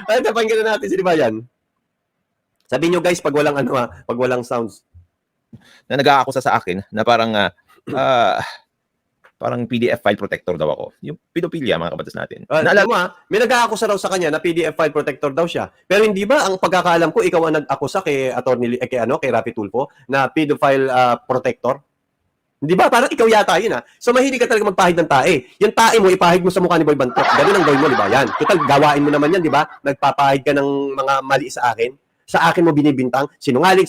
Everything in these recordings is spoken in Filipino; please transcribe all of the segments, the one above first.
Ay, napakinggan na natin si Libayan. Sabi nyo guys, pag walang ano pag walang sounds. Na nag-aakusa sa akin na parang parang PDF file protector daw ako. Yung pedophilia, mga kabatas natin. Naalala mo may nag-aakusa raw sa kanya na PDF file protector daw siya. Pero hindi ba ang pagkakaalam ko ikaw ang nag-akusa kay kay Rafi Tulfo na pedophile protector? Hindi ba? Parang ikaw yata yun So mahilig ka talaga magpahid ng tae. Yung tae mo, ipahid mo sa mukha ni Boy Bantot. Ganun ang gawin mo, di ba? Yan. Total, gawain mo naman yan, di ba? Nagpapahid ka ng mga mali sa akin. Sa akin mo binibintang, sinungaling.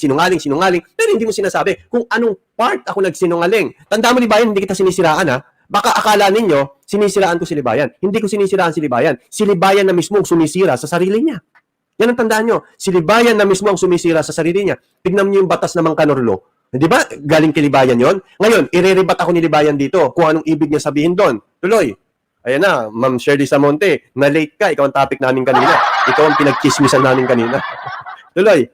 Pero hindi mo sinasabi kung anong part ako nagsinungaling. Tanda mo, Libayan, hindi kita sinisiraan, Baka akala ninyo, sinisiraan ko si Libayan. Hindi ko sinisiraan si Libayan. Si Libayan na mismo ang sumisira sa sarili niya. Yan ang tandaan nyo. Si Libayan na mismo ang sumisira sa sarili niya. Tignan niyo yung batas ng Mangkanorlo. Di ba? Galing kay Libayan yon. Ngayon, ireribat ako ni Libayan dito kung anong ibig niya sabihin doon. Tuloy. Ayan na, Ma'am Shirley Samonte, na-late ka. Ikaw ang topic namin kanina. Ikaw ang pinagchismisan namin kanina. Tuloy.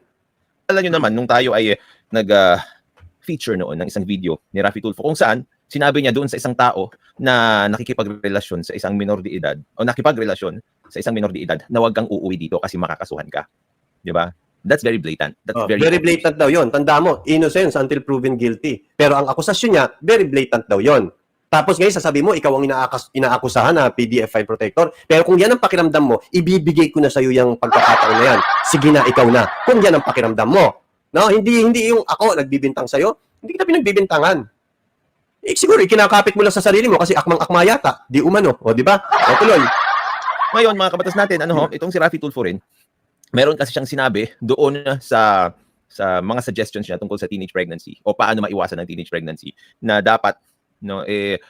Alam nyo naman, nung tayo ay nag-feature noon ng isang video ni Rafi Tulfo kung saan sinabi niya doon sa isang tao na nakikipagrelasyon sa isang minor de edad o nakipagrelasyon sa isang minor de edad na huwag kang uuwi dito kasi makakasuhan ka. Di ba? That's very blatant. That's very blatant daw yon. Tanda mo, innocence until proven guilty. Pero ang akusasyon niya, very blatant daw yon. Tapos ngayon, sasabi mo, ikaw ang inaakusahan na PDF file protector. Pero kung yan ang pakiramdam mo, ibibigay ko na sa'yo yung pagkakataon na yan. Sige na, ikaw na. Kung yan ang pakiramdam mo. No, hindi yung ako nagbibintang sa'yo. Hindi kita pinagbibintangan. Siguro, kinakapit mo lang sa sarili mo kasi akmang-akma yata. Di umano. O, di ba? O, tuloy. Ngayon, mga kabatas natin, itong si Rafi Tulfo rin, meron kasi siyang sinabi doon sa mga suggestions niya tungkol sa teenage pregnancy o paano maiwasan ang teenage pregnancy na dapat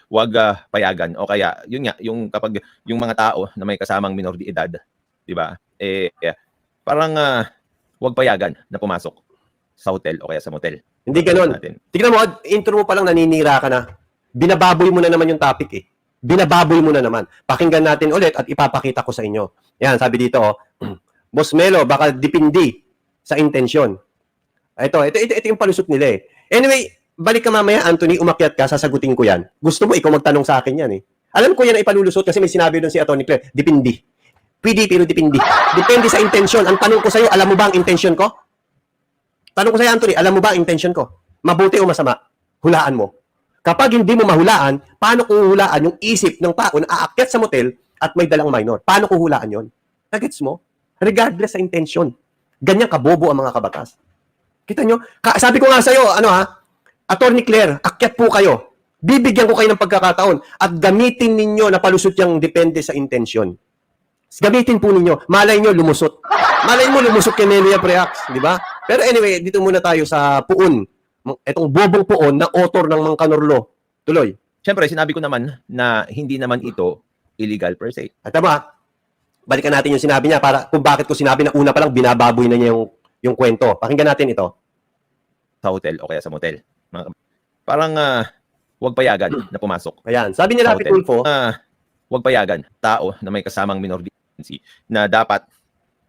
wag payagan o kaya yun nga yung kapag yung mga tao na may kasamang minor de edad, di ba? Parang wag payagan na pumasok sa hotel o kaya sa motel. Hindi ganoon. Tingnan mo, intro mo pa lang naninira ka na. Binababoy mo na naman yung topic Binababoy mo na naman. Pakinggan natin ulit at ipapakita ko sa inyo. Yan, sabi dito Boss Melo, baka dipindi sa intensyon. Ito yung palusot nila Anyway, balik ka mamaya, Anthony, umakyat ka, sasagutin ko yan. Gusto mo, ikaw magtanong sa akin yan Alam ko yan ay ipalulusot kasi may sinabi doon si Atty. Claire, dipindi. PD, pero dipindi. Depende sa intensyon. Ang tanong ko sa'yo, alam mo ba ang intensyon ko? Tanong ko sa'yo, Anthony, alam mo ba ang intensyon ko? Mabuti o masama? Hulaan mo. Kapag hindi mo mahulaan, paano kung hulaan yung isip ng tao na aakyat sa motel at may dalang minor? Paano kung hulaan yon? Nagets mo? Regardless sa intensyon. Ganyan kabobo ang mga kabatas. Kita nyo? Sabi ko nga sa'yo, Atty. Claire, akyat po kayo. Bibigyan ko kayo ng pagkakataon at gamitin ninyo na palusot yung depende sa intensyon. Gamitin po ninyo. Malay nyo, lumusot. Malay mo, lumusot kay Nelia Preax. Di ba? Pero anyway, dito muna tayo sa puon. Itong bobong puon na author ng Mangkanorlo. Tuloy. Siyempre, sinabi ko naman na hindi naman ito illegal per se. At tama, balikan natin yung sinabi niya para kung bakit ko sinabi na una pa lang binababoy na niya yung kwento. Pakinggan natin ito. Sa hotel o kaya sa motel. Parang wag payagan na pumasok. Ayan. Sabi ni Rafi Tulfo, wag payagan tao na may kasamang minor de edad na dapat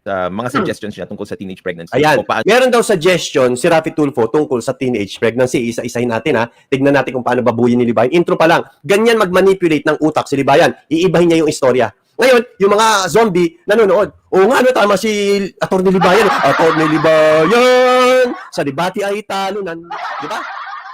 mga suggestions niya tungkol sa teenage pregnancy. Ayan. Meron daw suggestion si Rafi Tulfo tungkol sa teenage pregnancy. Isa-isahin natin Tignan natin kung paano babuyin ni Libayan. Intro pa lang. Ganyan mag-manipulate ng utak si Libayan. Iibahin niya yung istorya. Ngayon, yung mga zombie nanonood. Oo nga, tama si Atty. Libayan. Atty. Libayan! Sa debate ay talunan. Di ba?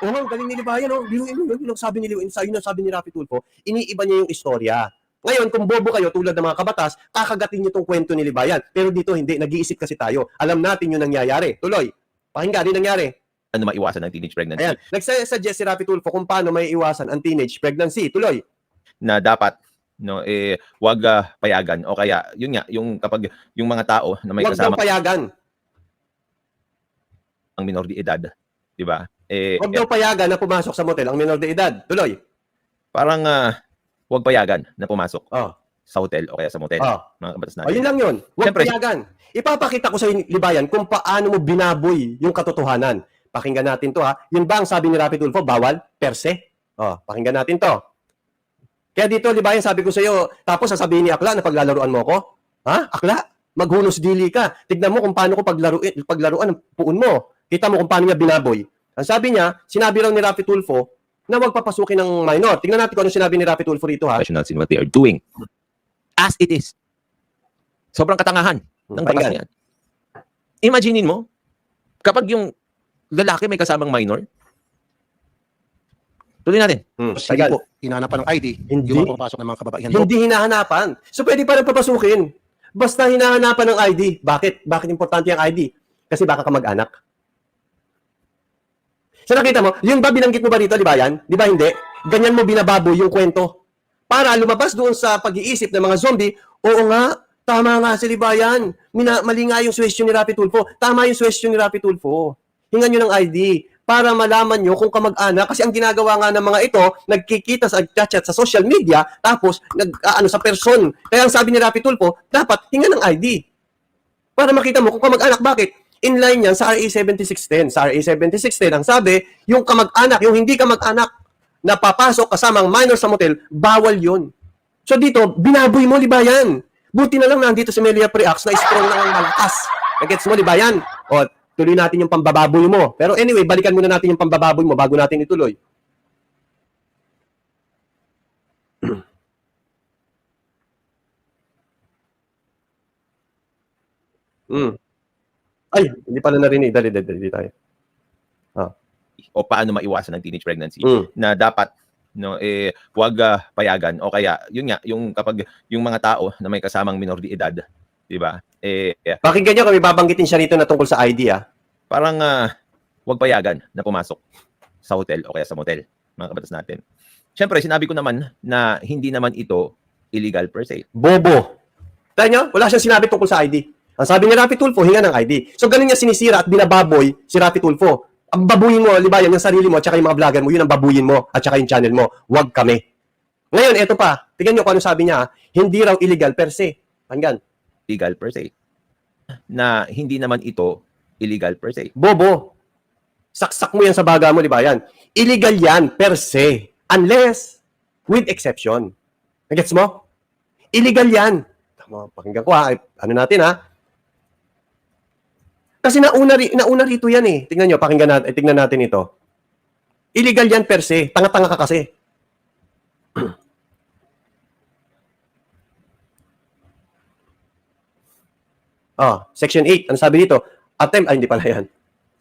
Oo nga, galing ni Libayan. Yung sabi ni Rafi Tulfo, iniiba niya yung istorya. Ngayon, kung bobo kayo tulad ng mga kabatas, kakagatin niyo tong kwento ni Libayan. Pero dito hindi, nag-iisip kasi tayo. Alam natin yung nangyayari. Tuloy. Pakinggan, din nangyari. Ano maiwasan ang teenage pregnancy? Ayan. Nagsuggest si Rafi Tulfo kung paano may iwasan ang teenage pregnancy. Tuloy. Na dapat wag payagan o kaya yun nga yung kapag yung mga tao na may kasama wag daw payagan ang minor de edad, di ba? Wag daw payagan na pumasok sa motel ang minor de edad. Tuloy. Parang wag payagan na pumasok sa hotel o kaya sa motel. Mga kabatas natin. Ayun lang yun. Wag payagan. Ipapakita ko sa Libayan kung paano mo binaboy yung katotohanan. Pakinggan natin to Yun ba ang sabi ni Rafi Tulfo? Bawal? Per se? Pakinggan natin to. Kaya dito, Libayan, sabi ko sa iyo, tapos sasabihin ni Akla na paglalaruan mo ko? Akla? Maghunos dili ka. Tignan mo kung paano ko paglaruan ang puon mo. Kita mo kung paano niya binaboy. Ang sabi niya, sinabi raw ni Rafi Tulfo na wag papasukin ng minor. Tingnan natin kung ano sinabi ni Rafi Tulfo rito Professionals in what they are doing. As it is. Sobrang katangahan ng batas na yan. Imaginin mo, kapag yung lalaki may kasamang minor, tuloy natin. Hindi po, hinahanapan ng ID, Hindi. yung mga pumapasok ng mga kababaihan po. Hindi hinahanapan. So pwede pa rin papasukin. Basta hinahanapan ng ID. Bakit? Bakit importante ang ID? Kasi baka ka mag-anak. So nakita mo, yun ba binanggit mo ba dito, di ba yan? Di ba hindi? Ganyan mo binababoy yung kwento. Para lumabas doon sa pag-iisip ng mga zombie, oo nga, tama nga si Libayan. Mali nga yung suwestyon ni Rapi Tulfo. Tama yung suwestyon ni Rapi Tulfo. Hingan nyo ng ID para malaman nyo kung kamag-anak. Kasi ang ginagawa nga ng mga ito, nagkikita sa chat sa social media, tapos sa person. Kaya ang sabi ni Rapi Tulfo, dapat hingan ng ID. Para makita mo kung kamag-anak. Bakit? Inline yan sa RA 7610. Sa RA 7610, ang sabi, yung kamag-anak, yung hindi kamag-anak na papasok kasamang minor sa motel, bawal yun. So dito, binaboy mo, Libayan. Buti na lang nandito si Melia Preax na strong na ang malakas. Nagets mo, Libayan? O, tuloy natin yung pambababoy mo. Pero anyway, balikan muna natin yung pambababoy mo bago natin ituloy. Ay, hindi pala narinig. Dali tayo. O paano maiwasan ng teenage pregnancy Mm. na dapat wag payagan o kaya yun nga yung kapag yung mga tao na may kasamang minor de edad, 'di ba? Pakinggan nyo kami babanggitin siya rito na tungkol sa ID, Parang wag payagan na pumasok sa hotel o kaya sa motel, mga kabatas natin. Siyempre, sinabi ko naman na hindi naman ito illegal per se. Bobo. Tayo nyo, wala siyang sinabi tungkol sa ID. Ang sabi ni Rapi Tulfo, hinga ng ID. So ganun niya sinisira at binababoy si Rapi Tulfo. Ang babuyin mo, Libayan, yung sarili mo at saka yung mga vlogger mo, yun ang babuyin mo at saka yung channel mo. Huwag kami. Ngayon, eto pa. Tingnan nyo kung ano sabi niya. Hindi raw illegal per se. Hanggan. Illegal per se. Na hindi naman ito illegal per se. Bobo. Saksak mo yan sa baga mo, Libayan. Illegal yan per se. Unless, with exception. Nagets mo? Illegal yan. Tama, pakinggan ko Ano natin Kasi nauna rito yan Tingnan nyo, tingnan natin ito. Illegal yan per se. Tanga-tanga ka kasi. Section 8. Ano sabi dito? Hindi pala yan.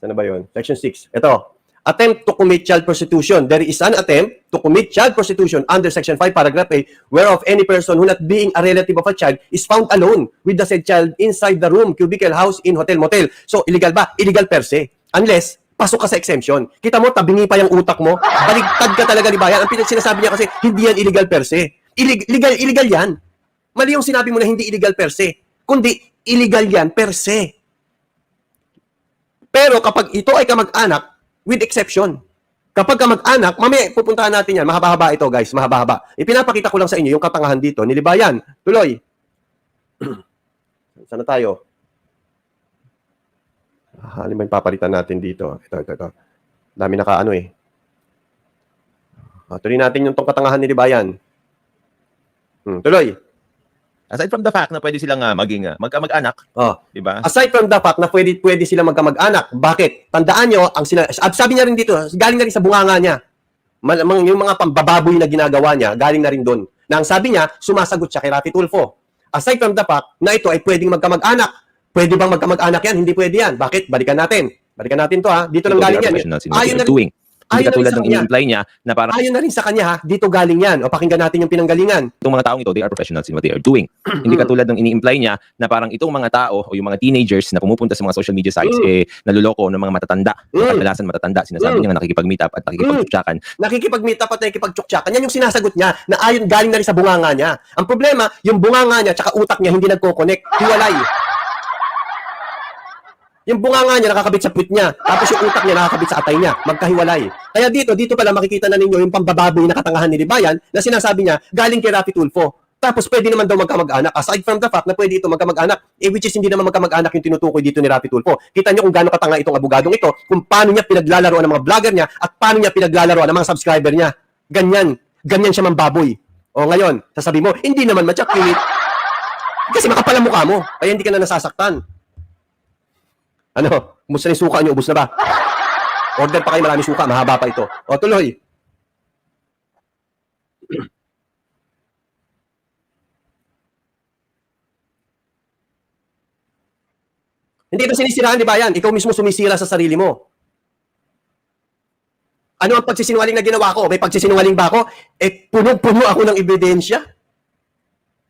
Ano ba yun? Section 6. Ito. Attempt to commit child prostitution. There is an attempt to commit child prostitution under Section 5, Paragraph A, whereof any person who not being a relative of a child is found alone with the said child inside the room, cubicle, house, in hotel, motel. So, illegal ba? Illegal per se. Unless, pasok ka sa exemption. Kita mo, tabingi pa yung utak mo. Baligtad ka talaga, Libayan. Ang sinasabi niya kasi, hindi yan illegal per se. Illegal yan. Mali yung sinabi mo na hindi illegal per se. Kundi, illegal yan per se. Pero kapag ito ay kamag-anak, with exception. Kapag kamag-anak, mamaya pupuntahan natin yan. Mahaba-haba ito, guys. Mahaba-haba. Ipinapakita ko lang sa inyo yung katangahan dito. Ni Libayan. Tuloy. Saan na tayo? Ano ba yung papalitan natin dito? Ito. Dami nakaano tuloy natin yung tong katangahan ni Libayan. Tuloy. Aside from the fact na pwede silang maging magkamag-anak, di ba? Aside from the fact na pwede sila magkamag-anak. Bakit? Tandaan nyo, sabi niya rin dito, galing na rin sa bunganga niya. Yung mga pambababoy na ginagawa niya, galing na rin doon. Na ang sabi niya, sumasagot siya kay Rapi Tulfo. Aside from the fact na ito ay pwedeng magkamag-anak. Pwede bang magkamag-anak yan? Hindi pwede yan. Bakit? Balikan natin to Dito lang galing yan. Hindi katulad ng ini-imply niya na parang ayon na rin sa kanya dito galing yan. O pakinggan natin yung pinanggalingan. itong mga taong ito, they are professionals in what they are doing. Hindi katulad ng ini-imply niya na parang itong mga tao o yung mga teenagers na pumupunta sa mga social media sites naluloko ng mga matatanda. Kadalasan matatanda. Sinasabi niya nga nakikipag-meet up at nakikipag-tsuktsakan. Nakikipag-meet up at nakikipag-tsuktsakan. Yan yung sinasagot niya na ayon galing na rin sa bunganga niya. Ang problema, yung bunganga niya tsaka utak niya hindi nagko-connect. Hiwalay. Yung bunganga niya nakakabit sa puwit niya, tapos yung utak niya nakakabit sa atay niya. Magkahiwalay. Kaya dito pala makikita na ninyo yung pambababoy na katangahan ni Libayan na sinasabi niya galing kay Rapi Tulfo. Tapos pwede naman daw magkamag-anak. Aside from the fact na pwede ito magkamag-anak, which is hindi naman magkamag-anak yung tinutukoy dito ni Rapi Tulfo. Kita niyo kung gaano katanga itong abogadong ito, kung paano niya pinaglalaroan ng mga vlogger niya at paano niya pinaglalaroan ng mga subscriber niya. Ganyan siya mambaboy. O ngayon, sasabi mo, hindi naman matyak unit. Kasi makapal ang mukha mo, kaya hindi ka na nasasaktan. Ano? Kumusta na yung suka niyo? Ubus na ba? Order pa kayo, marami suka. Mahaba pa ito. O, tuloy. Hindi ito sinisiraan, di ba yan? Ikaw mismo sumisira sa sarili mo. Ano ang pagsisinungaling na ginawa ko? May pagsisinungaling ba ako? Punong-puno ako ng ebidensya.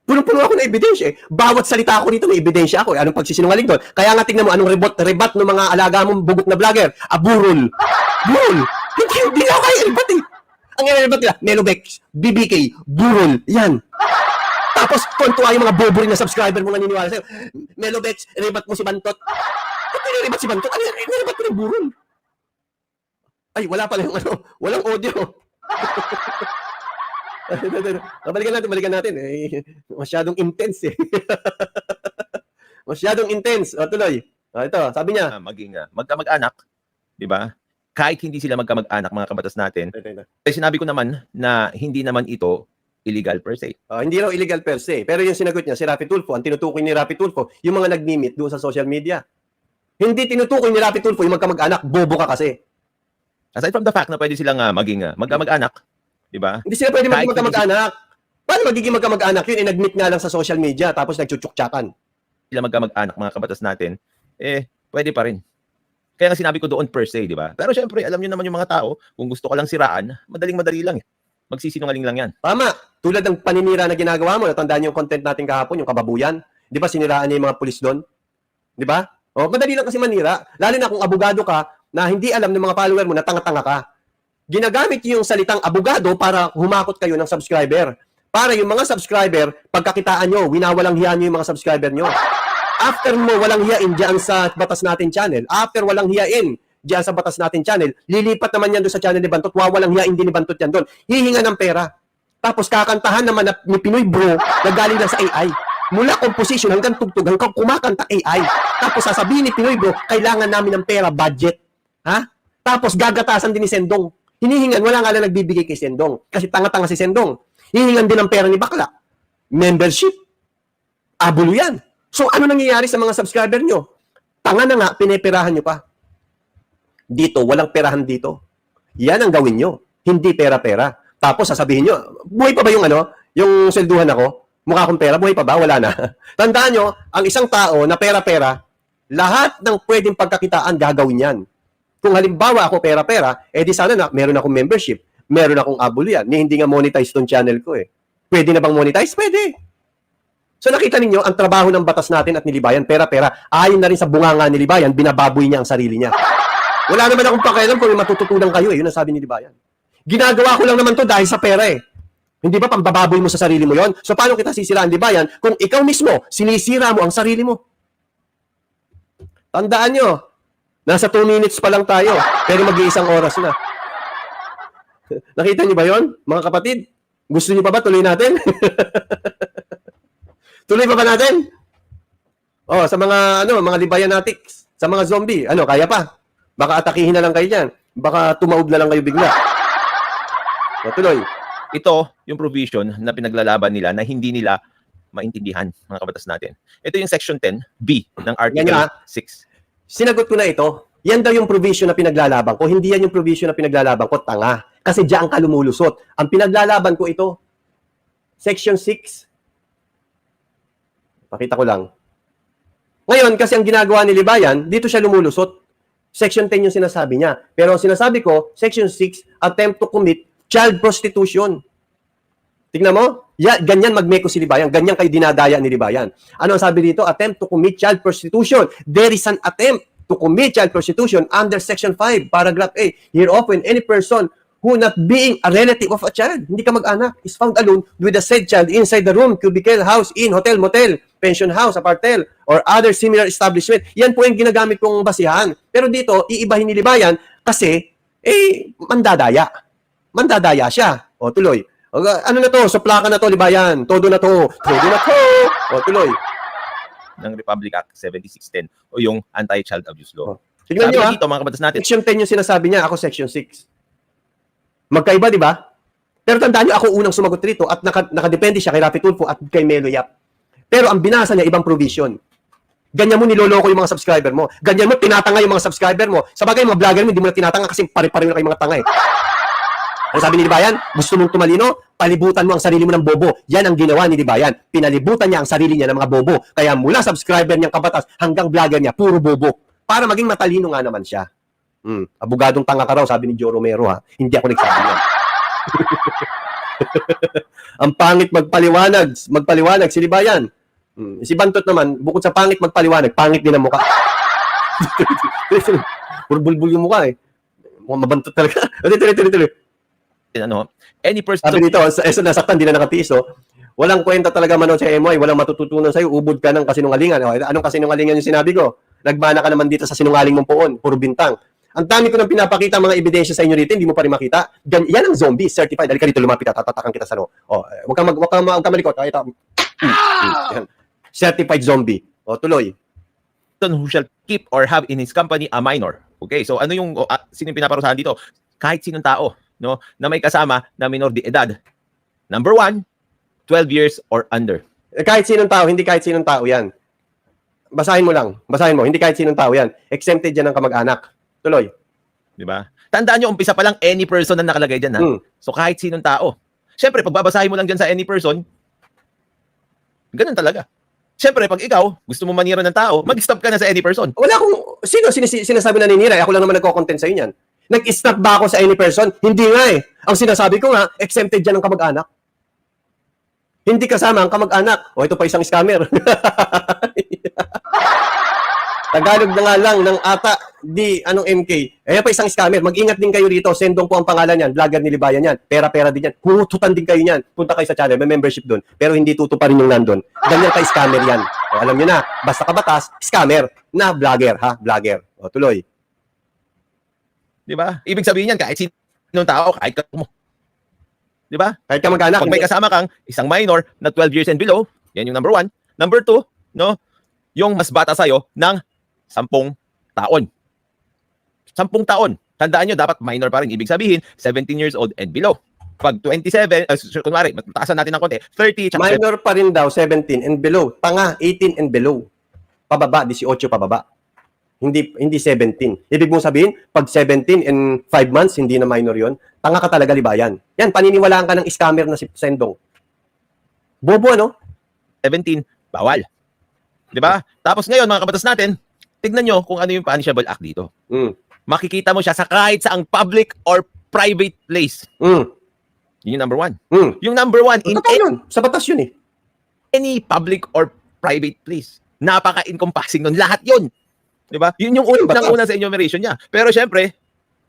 Punong-puno ako ng ebidensya. Bawat salita ko dito, may ebidensya ako. Anong pagsisinungaling doon? Kaya nga tingnan mo, anong rebat ng mga alaga mong bugot na vlogger? Burol. Burol. Hindi ako kayo rebat eh. Ang rebat nila, Melobex, BBK, Burol. Yan. Tapos, kontuwa yung mga bobo rin na subscriber mo naniniwala sa'yo. Melobex, rebat mo si Bantot. Ba't nilirebat si Bantot? Ano yan? Nirebat ko ng Burol. Ay, wala pala yung ano, walang audio. Balikan natin. Masyadong intense eh. Masyadong intense. O, tuloy. Ito, sabi niya. Maging magkamag-anak, di ba? Kahit hindi sila magkamag-anak, mga kabatas natin, sinabi ko naman na hindi naman ito illegal per se. Hindi raw illegal per se. Pero yung sinagot niya, si Rafi Tulfo, ang tinutukoy ni Rafi Tulfo, yung mga nag-mimit doon sa social media. Hindi tinutukoy ni Rafi Tulfo yung magkamag-anak, bobo ka kasi. Aside from the fact na pwede silang maging magkamag-anak, di ba? Hindi sila pwede Kahit maging magkamag-anak. Paano magiging magkamag-anak yun? Nag-meet nga lang sa social media, tapos nagchuchukchakan. Sila magkamag-anak, mga kabatas natin, pwede pa rin. Kaya nga sinabi ko doon per se, di ba? Pero syempre, alam niyo naman yung mga tao, kung gusto ka lang siraan, madaling-madali lang. Magsisinungaling lang yan. Tama. Tulad ng paninira na ginagawa mo, natandaan yung content natin kahapon, yung kababuyan. Di ba siniraan niya yung mga pulis doon? Di ba? Madali lang kasi manira. Lalo na kung abogado ka, na hindi alam ng mga follower mo na tanga-tanga ka. Ginagamit yung salitang abogado para humakot kayo ng subscriber. Para yung mga subscriber, pagkakitaan nyo, winawalang hiya nyo yung mga subscriber nyo. After mo walang hiyain dyan sa Batas Natin channel, after walang hiyain dyan sa Batas Natin channel, lilipat naman yan doon sa channel ni Bantot, wawalang hiyain din ni Bantot yan doon. Hihinga ng pera. Tapos kakantahan naman ni Pinoy Bro na galing lang sa AI. Mula composition hanggang tugtog, hanggang kumakanta AI. Tapos sasabihin ni Pinoy Bro, kailangan namin ng pera, budget. Ha? Tapos gagatasan din ni Sendong. Hinihingan, wala nga lang nagbibigay kay Sendong. Kasi tanga-tanga si Sendong. Hihingan din ng pera ni Bakla. Membership. Abulo yan. So ano nangyayari sa mga subscriber nyo? Tanga na nga, pineperahan nyo pa. Dito, walang perahan dito. Yan ang gawin nyo. Hindi pera-pera. Tapos sasabihin nyo, buhay pa ba yung yung selduhan ako? Mukha akong pera, buhay pa ba? Wala na. Tandaan nyo, ang isang tao na pera-pera, lahat ng pwedeng pagkakitaan gagawin yan. Kung halimbawa ako pera-pera, di sana na meron akong membership, meron akong abuluyan, hindi nga monetize tong channel ko eh. Pwede na bang monetize? Pwede. So nakita ninyo, ang trabaho ng Batas Natin at Nilibayan, pera-pera, ayon na rin sa bunganga ni Libayan, binababoy niya ang sarili niya. Wala naman akong pakialam kung matututunan kayo eh, yun ang sabi ni Libayan. Ginagawa ko lang naman to dahil sa pera eh. Hindi ba pambababoy mo sa sarili mo yon? So paano kita sisiraan, Libayan, kung ikaw mismo, sinisira mo ang sarili mo? Tandaan nyo, nasa 2 minutes pa lang tayo, pero mag-iisang oras na. Nakita niyo ba yon, mga kapatid? Gusto niyo pa ba tuloy natin? Tuloy pa ba natin? Sa mga mga Libayanatics, sa mga zombie, kaya pa? Baka atakihin na lang kayo diyan. Baka tumaob na lang kayo bigla. Tuloy. Ito yung provision na pinaglalaban nila na hindi nila maintindihan, mga kabatas natin. Ito yung section 10B ng Article 6. Sinagot ko na ito. Yan daw yung provision na pinaglalaban ko. Hindi yan yung provision na pinaglalaban ko. Tanga. Kasi diyan ka lumulusot. Ang pinaglalaban ko ito, Section 6. Pakita ko lang. Ngayon, kasi ang ginagawa ni Libayan, dito siya lumulusot. Section 10 yung sinasabi niya. Pero ang sinasabi ko, Section 6, attempt to commit child prostitution. Tingnan mo? Ganyan magmeko si Libayan. Ganyan kayo dinadaya ni Libayan. Ano ang sabi dito? Attempt to commit child prostitution. There is an attempt to commit child prostitution under Section 5, Paragraph A. Hereof, when any person who not being a relative of a child, hindi ka mag-anak, is found alone with a said child inside the room, cubicle, house, inn, hotel, motel, pension house, apartel, or other similar establishment. Yan po yung ginagamit kong basihan. Pero dito, iibahin ni Libayan kasi, mandadaya. Mandadaya siya. O, tuloy. Ano na to? Suplaka na to, Libayan. Todo na to. Todo na to. O, tuloy. Ng Republic Act 7610 o yung Anti-Child Abuse Law. Tignan nyo dito, mga kabatas natin. Section 10 yung sinasabi niya, ako Section 6. Magkaiba, di ba? Pero tandaan nyo, ako unang sumagot rito at nakadepende siya kay Rafi Tulfo at kay Melo Yap. Pero ang binasa niya, ibang provision. Ganyan mo niloloko yung mga subscriber mo. Ganyan mo tinatanga yung mga subscriber mo. Sa bagay, mga vlogger mo, hindi mo na tinatanga kasi pare-pare na kayo mga tanga eh. Ano sabi ni Libayan? Gusto mong tumalino? Palibutan mo ang sarili mo ng bobo. Yan ang ginawa ni Libayan. Pinalibutan niya ang sarili niya ng mga bobo. Kaya mula subscriber niyang kabatas hanggang vlogger niya, puro bobo. Para maging matalino nga naman siya. Abogadong tanga ka raw, sabi ni Joe Romero ha. Hindi ako nagsabi yan. Ang pangit magpaliwanag si Libayan. Si Bantot naman, bukod sa pangit magpaliwanag, pangit din ang mukha. Puro bulbul yung mukha eh. Mukhang mabantot talaga. Tuloy. Ano, any person Sabi dito, nasaktan, di na nakatiis, oh. Walang kwenta talaga manood sa MY, walang matututunan sa'yo, ubod ka ng kasinungalingan. O, anong kasinungalingan yung sinabi ko? Nagmana ka naman dito sa sinungaling mong poon, puro bintang. Ang dami ko nang pinapakita mga ebidensya sa inyo rito, hindi mo pa rin makita. Yan ang zombie, certified. Dali ka dito, lumapit, tatatakan kita sa no. O, wag kang malikot. Yan. Certified zombie. O, tuloy. who shall keep or have in his company a minor. Okay, so ano yung sino yung pinaparusahan dito? Kahit sinong tao, no, na may kasama na minor de edad. Number 1, 12 years or under. Kahit sinong tao, hindi kahit sinong tao 'yan. Basahin mo lang. Basahin mo, hindi kahit sinong tao 'yan. Exempted 'yan ng kamag-anak. Tuloy. 'Di ba? Tandaan niyo, umpisa pa lang any person na nakalagay diyan, ha. So kahit sinong tao. Siyempre, pag babasahin mo lang diyan sa any person, ganun talaga. Siyempre, pag ikaw, gusto mo manira ng tao, mag-stop ka na sa any person. Wala akong, sinasabi na ninira? Ako lang naman nagko-content sa inyo yan. Nag-stop ba ako sa any person? Hindi nga eh. Ang sinasabi ko nga, exempted dyan ng kamag-anak. Hindi kasama ang kamag-anak. O, ito pa isang scammer. Tagalog na nga lang ng ata, anong MK. Ayan pa isang scammer. Mag-ingat din kayo rito. Sendong po ang pangalan yan. Vlogger ni Libayan yan. Pera-pera din yan. Hututan din kayo yan. Punta kayo sa channel. May membership doon. Pero hindi tutuparin yung nandun. Ganyan ka scammer yan. O, alam nyo na. Basta kabatas, scammer na vlogger. Ha? Vlogger. O, tuloy. Di ba? Ibig sabihin yan, kahit sinong tao, kahit ka mo. Di ba? Kahit ka mag-anak. Pag may kasama kang isang minor na 12 years and below, yan yung number 1. Number 2, no, yung mas bata sa'yo ng 10 taon. 10 taon. Tandaan nyo, dapat minor pa rin. Ibig sabihin, 17 years old and below. Pag 27, kunwari, mataasan natin ng konti, 30, tsaka Minor pa rin daw, 17 and below. Tanga, 18 and below. Pababa, 18 pababa. Hindi 17. Ibig mong sabihin, pag 17 and 5 months, hindi na minor yon. Tanga ka talaga, Libayan. Yan, paniniwalaan ka ng scammer na si Sendong. Bobo, ano? 17, bawal. Di ba? Tapos ngayon, mga kabatas natin, tignan nyo kung ano yung punishable act dito. Makikita mo siya sa kahit saang public or private place. Yun yung number 1. Yung number 1, in yun. Sa batas yun eh. any public or private place. Napaka-encompassing nun. Lahat yun. Di ba? Yun yung unang-una sa enumeration niya. Pero syempre,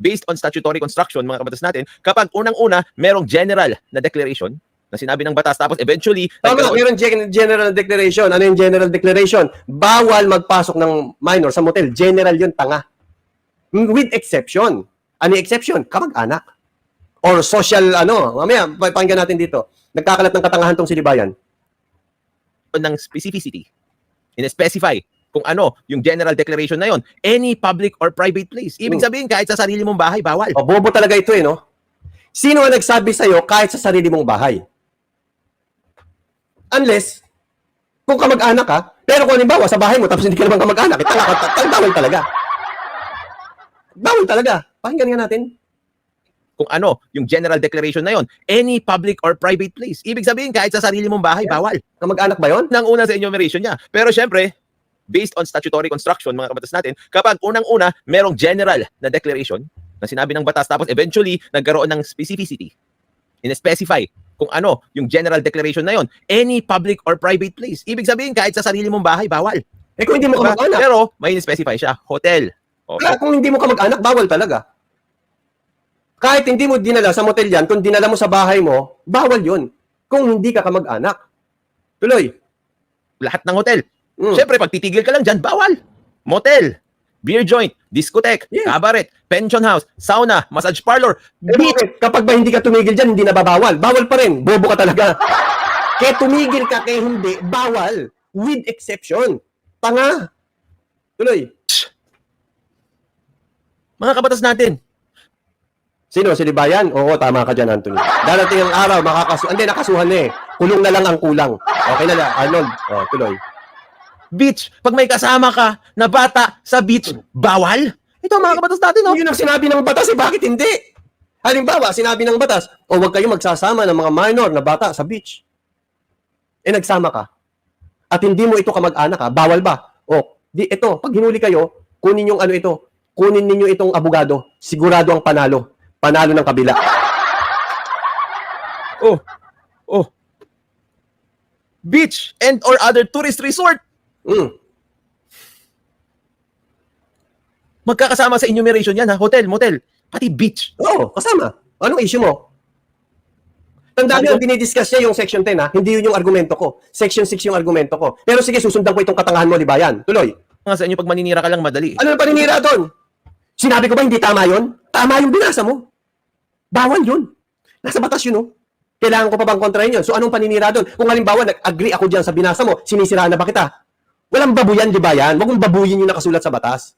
based on statutory construction, mga kabatas natin, kapag unang-una, merong general na declaration na sinabi ng batas, tapos eventually... Tama, meron general declaration. Ano yung general declaration? Bawal magpasok ng minor sa motel. General yun, tanga. With exception. Ano yung exception? Kamag-anak. Or social, mamaya, pakinggan natin dito. Nagkakalat ng katangahan tong si Libayan. ng specificity. In-specify kung ano yung general declaration na yon. Any public or private place. Ibig sabihin, kahit sa sarili mong bahay, bawal. Bobo talaga ito eh, no? Sino ang nagsabi sa'yo kahit sa sarili mong bahay? Unless, kung kamag-anak ka, pero kung halimbawa sa bahay mo, tapos hindi ka naman kamag-anak, bawal talaga. Bawal talaga. Pakinggan nga natin. Kung ano yung general declaration na yon. Any public or private place. Ibig sabihin, kahit sa sarili mong bahay, bawal. Kamag-anak ba yun? Nang una sa enumeration niya. Pero syempre, based on statutory construction, mga kabatas natin, kapag unang-una, merong general na declaration na sinabi ng batas, tapos eventually, nagkaroon ng specificity. In-specify kung ano yung general declaration na yon. Any public or private place. Ibig sabihin, kahit sa sarili mong bahay, bawal. Eh kung hindi mo kamag-anak. Pero, may in-specify siya. Hotel. Kung hindi mo kamag-anak, bawal talaga. Kahit hindi mo dinala sa motel yan, kung dinala mo sa bahay mo, bawal yun. Kung hindi ka kamag-anak. Tuloy. Lahat ng hotel. Siyempre, pag titigil ka lang dyan, bawal. Motel, beer joint, discotheque, cabaret, pension house, sauna, massage parlor, beach. Kapag ba hindi ka tumigil dyan, hindi na babawal. Bawal pa rin. Bobo ka talaga. Kaya tumigil ka, kaya hindi, bawal. With exception. Tanga. Tuloy. Mga kabatas natin. Sino? Si Libayan? Oo, tama ka dyan, Anthony. Darating ang araw, hindi, nakasuhan na eh. Kulong na lang ang kulang. Okay na lang, Arnold. O, tuloy. Beach. Pag may kasama ka na bata sa beach, bawal? Ito, mga kabatas natin, no? Yun ang sinabi ng batas eh, bakit hindi? Halimbawa, sinabi ng batas, o huwag kayong magsasama ng mga minor na bata sa beach. Nagsama ka. At hindi mo ito kamag-anak ha, bawal ba? O, ito, pag hinuli kayo, kunin yung ano ito, kunin ninyo itong abogado, sigurado ang panalo. Panalo ng kabila. Oh. Beach and or other tourist resort. Mm. Magkakasama sa enumeration yan ha. Hotel, motel, pati beach. Oo, kasama. Anong issue mo? Tandaan niyo, ang dinidiscuss niya yung Section 10 ha, hindi yun yung argumento ko. Section 6 yung argumento ko. Pero sige, susundan ko itong katangahan mo, Libayan. Tuloy. Nga sa inyo, pag maninira ka lang, madali. Ano yung paninira doon? Sinabi ko ba hindi tama yun? Tama yung binasa mo. Bawal yun. Nasa batas yun, oh. Kailangan ko pa bang kontrahin yun? So anong paninira doon? Kung halimbawa, nag-agree ako diyan sa binasa mo, sinisiraan na ba kita? Walang babuyan, Libayan. Huwag mong babuyin yung nakasulat sa batas.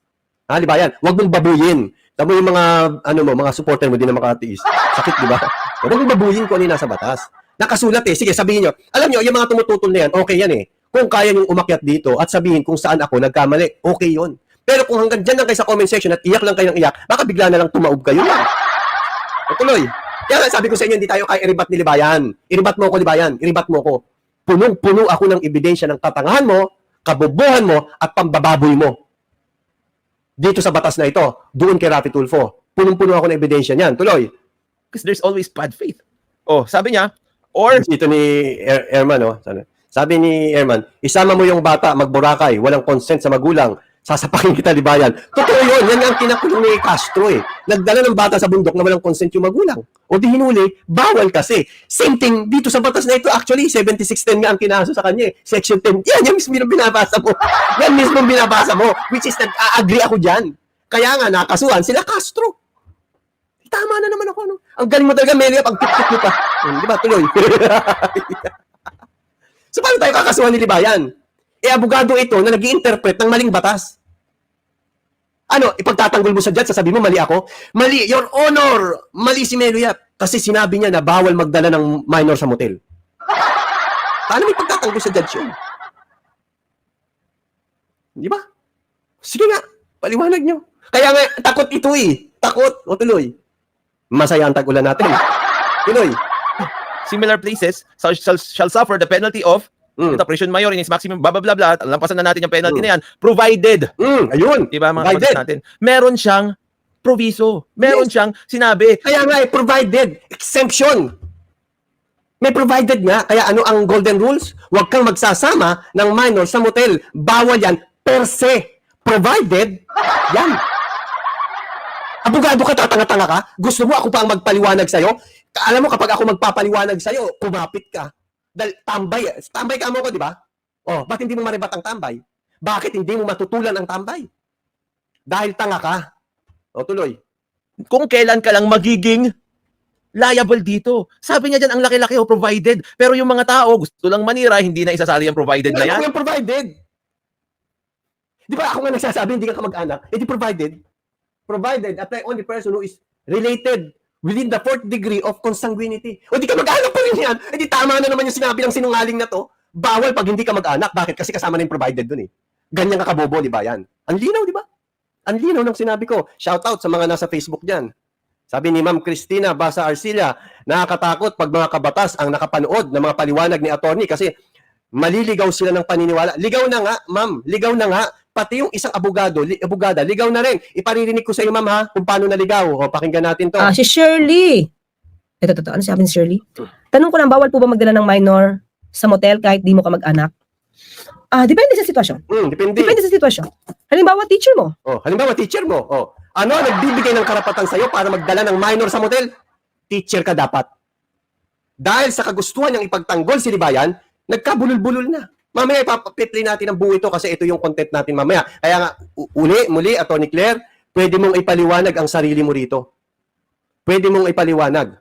Ha, Libayan? Huwag mong babuyin. Tamo yung mga, mga supporter mo, di na makatiis. Sakit, di ba? Huwag mong babuyin kung ano yung nasa batas. Nakasulat eh. Sige, sabihin nyo. Alam nyo, yung mga tumututol na yan, okay yan eh. Kung kaya yung umakyat dito at sabihin kung saan ako nagkamali, okay yun. Pero kung hanggang dyan lang kayo sa comment section at iyak lang kayo ng iyak, baka bigla na lang tumaob kayo lang. Tuloy. Kaya nga sabi ko sa inyo, hindi tayo kaya iribat ni Libayan. Iribat mo ko, Libayan. Iribat mo ko. Punong-puno ako ng ebidensya ng katangahan mo, kabobohan mo, at pambababoy mo. Dito sa batas na ito, doon kay Rafi Tulfo. Punong-puno ako ng ebidensya niyan. Tuloy. Because there's always bad faith. Oh, sabi niya, or Dito ni Erman, oh. Sabi ni Erman, isama mo yung bata, magburakay, walang consent sa magulang, sasapakin kita, Libayan. Totoo yun. Yan ang kinakulong ni Castro eh. Nagdala ng bata sa bundok na walang consent yung magulang. O di hinuli, bawal kasi. Same thing dito sa batas na ito. Actually, 7610 nga ang kinaso sa kanya eh. Section 10. Yan yung mismo binabasa mo. Yan mismo binabasa mo. Which is, nag-agree ako dyan. Kaya nga, nakasuhan sila Castro. Tama na naman ako. Ano? Ang galing mo talaga, Melia, pag tip-tip mo pa. Di ba? Tuloy. So, paano tayo kakasuhan ni Libayan? Abogado ito na nag-i-interpret ng maling batas. Ano, ipagtatanggol mo sa judge, sasabihin mo, mali ako? Mali, Your Honor! Mali si Melia. Kasi sinabi niya na bawal magdala ng minor sa motel. Paano may pagtatanggol sa judge yun? Di ba? Sige nga, paliwanag nyo. Kaya nga, takot ito eh. Takot. O tuloy. Masaya ang tag-ulan natin. Tuloy. similar places shall suffer the penalty of interpretation mayor in its maximum, blah, blah, blah, blah. Lampasan na natin yung penalty na yan. Provided. Ayun. Diba, mga kapatid natin? Meron siyang proviso. Meron siyang sinabi. Kaya nga, provided. Exemption. May provided nga. Kaya ano ang golden rules? Huwag kang magsasama ng minor sa motel. Bawal yan per se. Provided, yan. Abogado ka, tatanga-tanga ka? Gusto mo ako pa ang magpaliwanag sa'yo? Alam mo, kapag ako magpapaliwanag sa'yo, kumapit ka. Dahil tambay. Tambay ka mo ko, di ba? Oh, ba't hindi mo maribat ang tambay? Bakit hindi mo matutulan ang tambay? Dahil tanga ka. O, tuloy. Kung kailan ka lang magiging liable dito. Sabi niya dyan, ang laki-laki o provided. Pero yung mga tao, gusto lang manira, hindi na isasali ang provided na yan. Ano yung provided? Di ba ako nga nagsasabi, hindi ka kamag-anak? Eh di provided. Provided at the only person who is related within the 4th degree of consanguinity. O di ka mag-anak pa rin yan. Eh di tama na naman yung sinabi ng sinungaling na to. Bawal pag hindi ka mag-anak. Bakit? Kasi kasama na yung provided dun eh. Ganyan ka kabobo, di ba yan? Ang linaw, di ba? Ang linaw ng sinabi ko. Shout out sa mga nasa Facebook dyan. Sabi ni Ma'am Cristina Basa Arcilla, nakakatakot pag mga kabatas ang nakapanood ng mga paliwanag ni attorney kasi maliligaw sila ng paniniwala. Ligaw na nga, ma'am. Ligaw na nga. Pati yung isang abogada, ligaw na rin. Iparirinig ko sa iyo, ma'am, ha, kung paano naligaw. O, pakinggan natin to. Si Shirley. Ito. Ano sabi ni Shirley? Tanong ko lang, bawal po ba magdala ng minor sa motel kahit di mo ka mag-anak? Depende sa sitwasyon. Depende. Depende sa sitwasyon. Halimbawa, teacher mo. Halimbawa, teacher mo. Ano nagbibigay ng karapatan sa iyo para magdala ng minor sa motel? Teacher ka dapat. Dahil sa kagustuhan niyang ipagtanggol si Libayan, nagkabulol-bulol na. Mamaya ipaplay natin ang buo ito kasi ito yung content natin mamaya. Kaya nga, muli, Atty. Claire, pwede mong ipaliwanag ang sarili mo rito. Pwede mong ipaliwanag.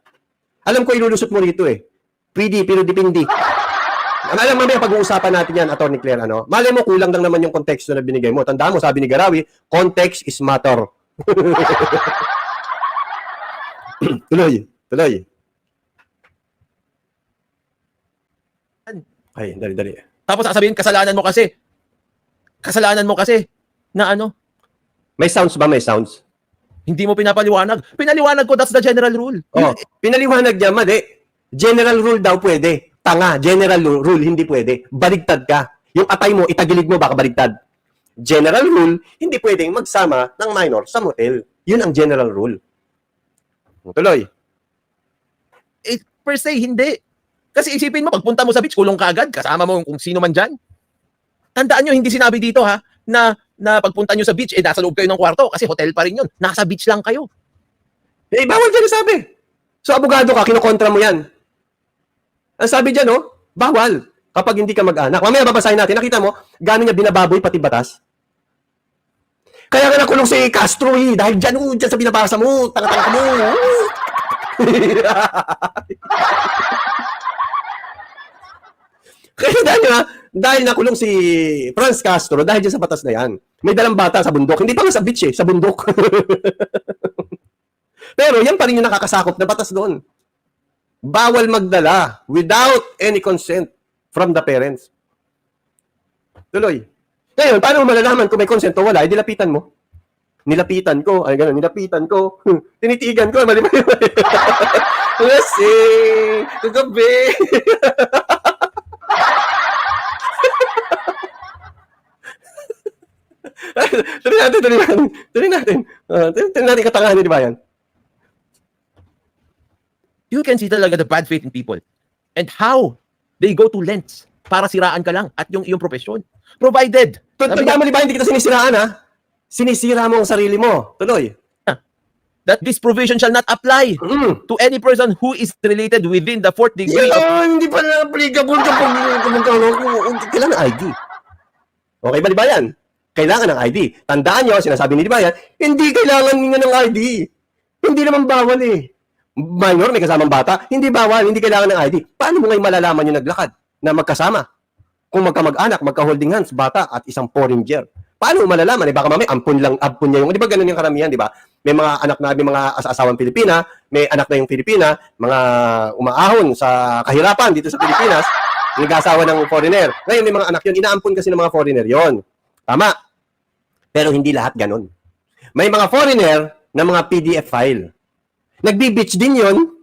Alam ko ilulusot mo rito eh. Pwede, pero depende. Alam mamaya pag-uusapan natin yan, Atty. Claire, ano? Malay mo, kulang lang naman yung konteksto na binigay mo. Tandaan mo, sabi ni Garawi, context is matter. Tuloy. Ay, dali. Tapos sasabihin, kasalanan mo kasi. Na ano? May sounds ba? May sounds? Hindi mo pinapaliwanag. Pinaliwanag ko, that's the general rule. Oh, pinaliwanag niya, mali. General rule daw pwede. Tanga, general rule, hindi pwede. Baligtad ka. Yung atay mo, itagilid mo, baka baligtad. General rule, hindi pwedeng magsama ng minor sa motel. Yun ang general rule. Tuloy. Per se, hindi. Kasi isipin mo, pagpunta mo sa beach, kulong ka agad, kasama mo kung sino man dyan. Tandaan nyo, hindi sinabi dito ha, na pagpunta nyo sa beach, nasa loob kayo ng kwarto, kasi hotel pa rin yun. Nasa beach lang kayo. Eh, bawal dyan ang sabi. So, abogado ka, kinukontra mo yan. Ang sabi dyan, bawal. Kapag hindi ka mag-anak. Mamaya babasahin natin. Nakita mo, gano'n niya binababoy pati batas? Kaya nga nakulong si Castro dahil dyan sa binabasa mo. Tanga-tanga mo. Kaya dahil nakulong si Franz Castro dahil dyan sa batas na yan. May dalang bata sa bundok. Hindi pa nga sa beach sa bundok. Pero yan pa rin yung nakakasakop na batas doon. Bawal magdala without any consent from the parents. Tuloy. Ngayon, paano mo malalaman kung may consent o wala? Dilapitan mo. Nilapitan ko. Ay, gano'n. Nilapitan ko. Tinitigan ko. Mali. Lasing. Kagabi. Tuloy natin. Tuloy natin katangahan, di ba yan? You can see talaga the bad faith in people and how they go to lengths para siraan ka lang at yung iyong profesyon. Provided. Tandaan mo, di ba, hindi kita sinisiraan, ha? Sinisira mo ang sarili mo. Tuloy. That this provision shall not apply to any person who is related within the fourth degree of... Hindi pa na applicable kapag kailangan ng ID. Okay ba, di ba yan? Kailangan ng ID. Tandaan nyo, sinasabi ni di ba yan, hindi kailangan nga ng ID. Hindi naman bawal eh. Minor, may kasamang bata, hindi bawal, hindi kailangan ng ID. Paano mo ngayon malalaman yung naglakad na magkasama? Kung magkamag-anak, magka-holding hands, bata at isang foreigner. Paano mo malalaman? Eh, baka mamay, ampun niya yung, di ba ganun yung karamihan, di ba? May mga anak na, may mga asawang Pilipina, may anak na yung Pilipina, mga umaahon sa kahirapan dito sa Pilipinas, nag-asawa ng foreigner. Ngayon, may mga anak yun, inaampun kasi ng mga foreigner yon. Tama. Pero hindi lahat ganun. May mga foreigner na mga PDF file. Nagbi-beach din yun.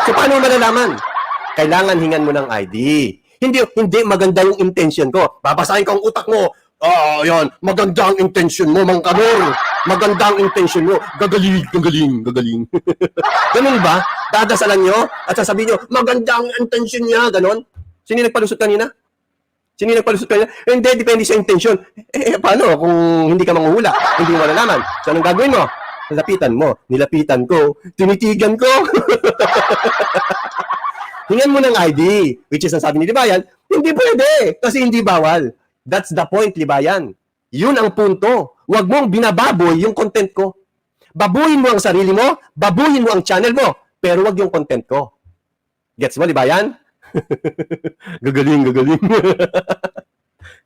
So, paano mo malalaman? Kailangan hingan mo ng ID. Hindi maganda yung intention ko. Babasahin ko ang utak mo. Yan. Maganda ang intention mo, Mang Kamor. Maganda ang intention mo. Gagaling. Ganun ba? Dadasalan nyo at sasabihin nyo, maganda ang intention niya. Ganon. Sino nagpalusot kanina? Hindi, depende sa intention. Paano kung hindi ka manghuhula? Hindi mo malalaman. So, anong gagawin mo? Nilapitan ko, tinitigan ko. Hingan mo ng ID, which is ang sabi ni Libayan, hindi pwede, kasi hindi bawal. That's the point, Libayan. Yun ang punto. Huwag mong binababoy yung content ko. Babuhin mo ang sarili mo, babuhin mo ang channel mo, pero wag yung content ko. Gets mo, Libayan? Gagaling.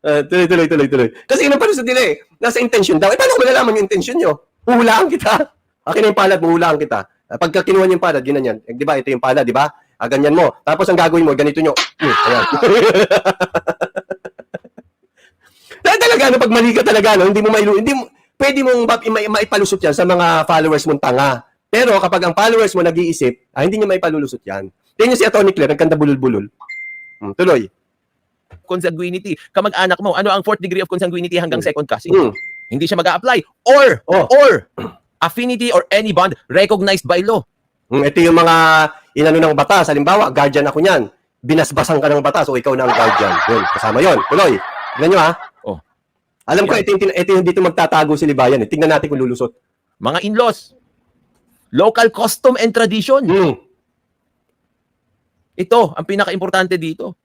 Tuloy. Kasi yun ang palusot nila eh. Nasa intention daw. Paano ko malalaman yung intention nyo? Huhulaan kita. Akin na yung palad, huhulaan kita. Pagka kinuha niyo yung palad, ginanyan. Di ba? Ito yung palad, di ba? Ganyan mo. Tapos ang gagawin mo, ganito nyo. Ayan. Talaga, pag mali ka talaga, pwede mong maipalusot yan sa mga followers mong tanga. Pero kapag ang followers mo nag-iisip, hindi nyo maipalulusot yan. Tingnan nyo si Atty. Claire, nagkanta bulul-bulul. Tuloy. Consanguinity. Kamag-anak mo, ano ang fourth degree of consanguinity hanggang second cousin? Hindi siya mag-a-apply. Or affinity or any bond recognized by law. Ito yung mga inano ng batas. Halimbawa, guardian ako niyan. Binasbasan ka ng batas o ikaw na ang guardian. Yun, kasama yun. Tuloy. Tignan nyo ha. Alam ko, ito yung dito magtatago si Libayan. Tingnan natin kung lulusot. Mga in-laws. Local custom and tradition. Ito, ang pinaka-importante dito.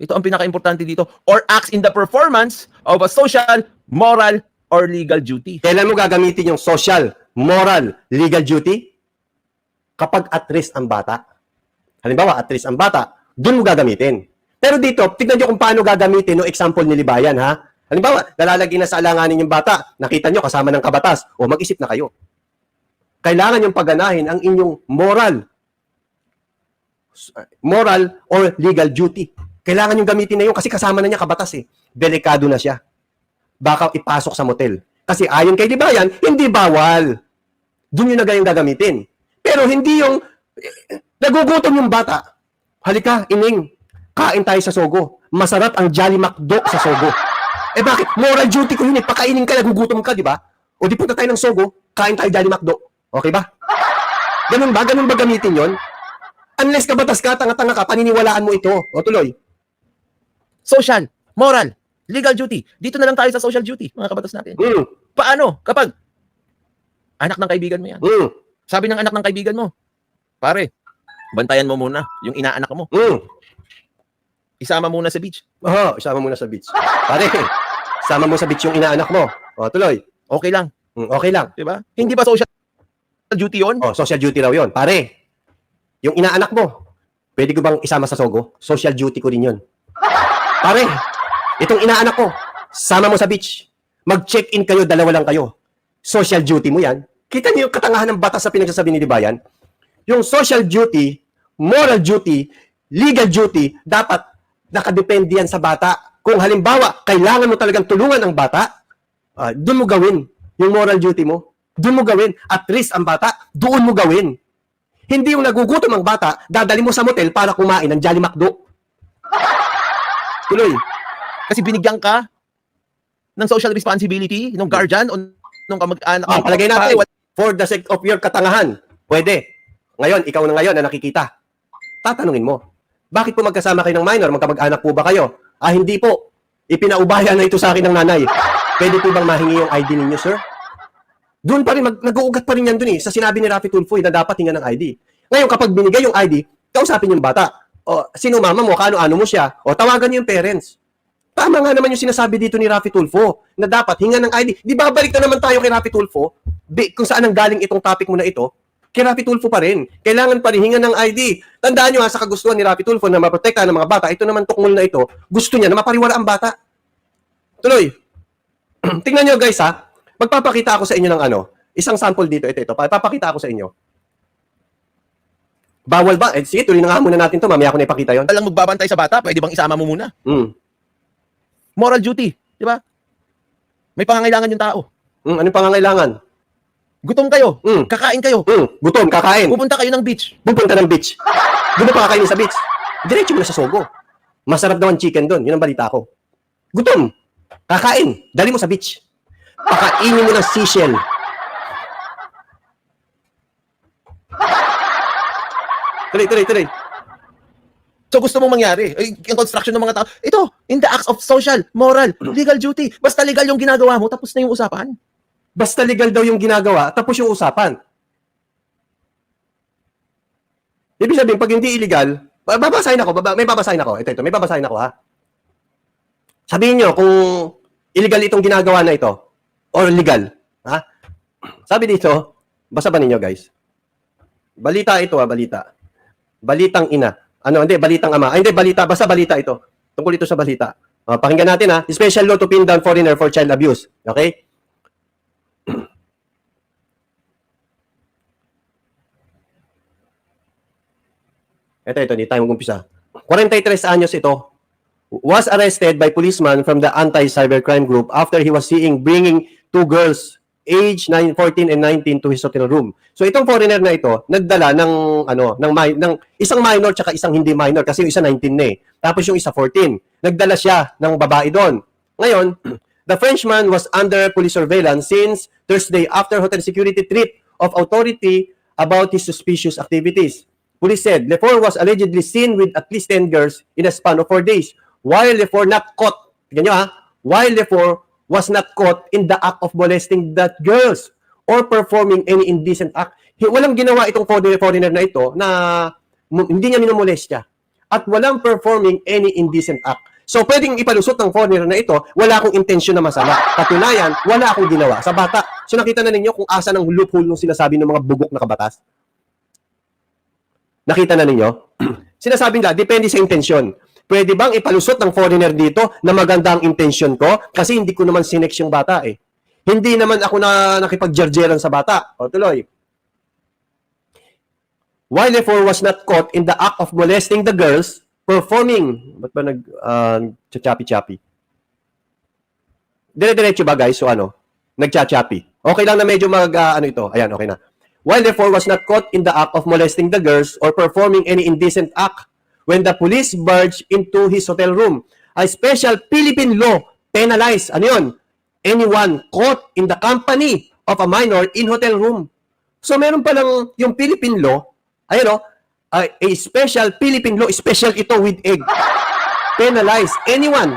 Ito ang pinaka-importante dito. Or acts in the performance of a social, moral, or legal duty. Kailan mo gagamitin yung social, moral, legal duty? Kapag at risk ang bata. Halimbawa, at risk ang bata, doon mo gagamitin. Pero dito, tignan nyo kung paano gagamitin yung example ni Libayan, ha? Halimbawa, nalalagay na sa alanganin yung bata, nakita nyo kasama ng kabatas, o mag-isip na kayo. Kailangan yung pagganahin ang inyong moral or legal duty. Kailangan yung gamitin na yun kasi kasama na niya kabatas eh. Delikado na siya. Baka ipasok sa motel. Kasi ayon kay Libayan, hindi bawal. Doon yung nagayang gagamitin. Pero hindi yung nagugutom yung bata. Halika, ining, kain tayo sa Sogo. Masarap ang Jolly McDo sa Sogo. Eh bakit? Moral duty ko yun eh. Pakainin ka, nagugutom ka, di ba? O di punta tayo ng Sogo, kain tayo Jolly McDo. Okay ba? Ganun ba? Ganun ba gamitin yon? Unless kabatas ka, tanga-tanga ka, paniniwalaan mo ito. O tuloy. Social, moral, legal duty. Dito na lang tayo sa social duty, mga kabatas natin. Mm, Paano kapag anak ng kaibigan mo yan? mm, Sabi ng anak ng kaibigan mo, pare, bantayan mo muna yung inaanak mo. mm. Isama muna sa beach. Oo, isama muna sa beach. Pare, isama mo sa beach yung inaanak mo. O tuloy. Okay lang, Okay lang. 'di ba? Hindi ba social duty 'yon? Oh, social duty raw yun. Pare, yung inaanak mo, pwede ko bang isama sa Sogo? Social duty ko rin yun. Pare, itong inaanak ko, sama mo sa beach. Mag-check-in kayo, dalawa lang kayo. Social duty mo yan. Kita niyo yung katangahan ng batas sa pinagsasabi ni Libayan? Yung social duty, moral duty, legal duty, dapat nakadepende yan sa bata. Kung halimbawa, kailangan mo talagang tulungan ang bata, doon mo gawin yung moral duty mo. Doon mo gawin. At risk ang bata, doon mo gawin. Hindi yung nagugutom ang bata, dadali mo sa motel para kumain ng Jolly McDo. Tuloy. Kasi binigyan ka ng social responsibility ng guardian o nung kamag-anak. Palagay natin, for the sake of your katangahan, pwede. Ngayon, ikaw na ngayon na nakikita. Tatanungin mo, bakit po magkasama kayo ng minor? Magkamag-anak po ba kayo? Hindi po. Ipinaubaya na ito sa akin ng nanay. Pwede po bang mahingi yung ID ninyo, sir? Doon pa rin, nag-uugat pa rin yan doon eh, sa sinabi ni Rafi Tulfo na dapat hinga ng ID. Ngayon, kapag binigay yung ID, kausapin yung bata. O, sino mama mo, kaano-ano mo siya, o tawagan niyo yung parents. Tama nga naman yung sinasabi dito ni Rafi Tulfo na dapat hinga ng ID. Di ba balik na naman tayo kay Rafi Tulfo? Kung saan ang galing itong topic mo na ito, kay Rafi Tulfo pa rin. Kailangan pa rin hinga ng ID. Tandaan nyo sa kagustuhan ni Rafi Tulfo na maprotekta ng mga bata, ito naman tukmol na ito, gusto niya na mapariwara ang bata. Tuloy. Tingnan nyo guys magpapakita ako sa inyo ng isang sample dito, ito. Papakita ako sa inyo. Bawal ba? Sige, tuloy na nga muna natin to. Mamaya ako na ipakita yon. Walang magbabantay sa bata, pwede bang isama mo muna? Moral duty, di ba? May pangangailangan yung tao. Anong pangangailangan? Gutom kayo, kakain kayo, Gutom, kakain. pupunta kayo ng beach. Pupunta ng beach. Doon na pakakainin sa beach. Diretso mo na sa Sogo. Masarap daw ang chicken doon. Yun ang balita ko. Gutom. Kakain. Dali mo sa beach. Pakainin mo ng seashell. Tuloy. So gusto mong mangyari, yung construction ng mga tao, ito, in the acts of social, moral, legal duty. Basta legal yung ginagawa mo, tapos na yung usapan. Basta legal daw yung ginagawa, tapos yung usapan. Ibig sabihin, pag hindi illegal, babasahin ako. May babasahin ako. Ito, may babasahin ako Sabihin nyo kung illegal itong ginagawa na ito or legal. Sabi dito, basa ba ninyo guys? Balita ito balita. Balitang ina. Hindi, balitang ama. Hindi, balita. Basta balita ito. Tungkol ito sa balita. Pakinggan natin Special law to pin down foreigner for child abuse. Okay? Ito, di tayo mag-umpisa. 43 anyos ito. Was arrested by policeman from the anti-cybercrime group after he was seen bringing two girls age 14 and 19 to his hotel room. So itong foreigner na ito, nagdala ng isang minor tsaka isang hindi minor kasi yung isa 19 na Tapos yung isa 14. Nagdala siya ng babae doon. Ngayon, the Frenchman was under police surveillance since Thursday after hotel security trip of authority about his suspicious activities. Police said Lefort was allegedly seen with at least 10 girls in a span of 4 days. While Lefort not caught, while Lefort was not caught in the act of molesting that girls or performing any indecent act. Walang ginawa itong foreigner na ito na hindi niya minumolestya at walang performing any indecent act. So, pwedeng ipalusot ng foreigner na ito, wala akong intensyon na masama. Katunayan, wala akong ginawa sa bata. So, nakita na ninyo kung asa ng loophole ng sinasabi ng mga bugok na kabatas? Nakita na ninyo? Sinasabing depende sa intensyon. Pwede bang ipalusot ng foreigner dito na maganda ang intensyon ko? Kasi hindi ko naman sinex yung bata Hindi naman ako na nakipagjerjeran sa bata. O tuloy. While Lefort was not caught in the act of molesting the girls, performing, ba't ba chapi-chapi? Dire-diretso ba guys? So nagchachapi. Okay lang na medyo ano ito. Ayan, okay na. While therefore was not caught in the act of molesting the girls or performing any indecent act, when the police barged into his hotel room, a special Philippine law penalized, ano yun? Anyone caught in the company of a minor in hotel room. So meron palang yung Philippine law, ayun a special Philippine law, special ito with egg. Penalize anyone,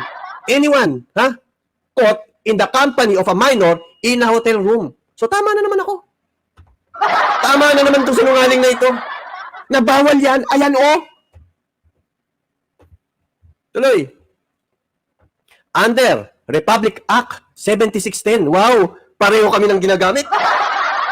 caught in the company of a minor in a hotel room. So tama na naman ako. Tama na naman itong sinungaling na ito. Na bawal yan. Ayan Tuloy. Under Republic Act 7610. Wow, pareho kami ng ginagamit.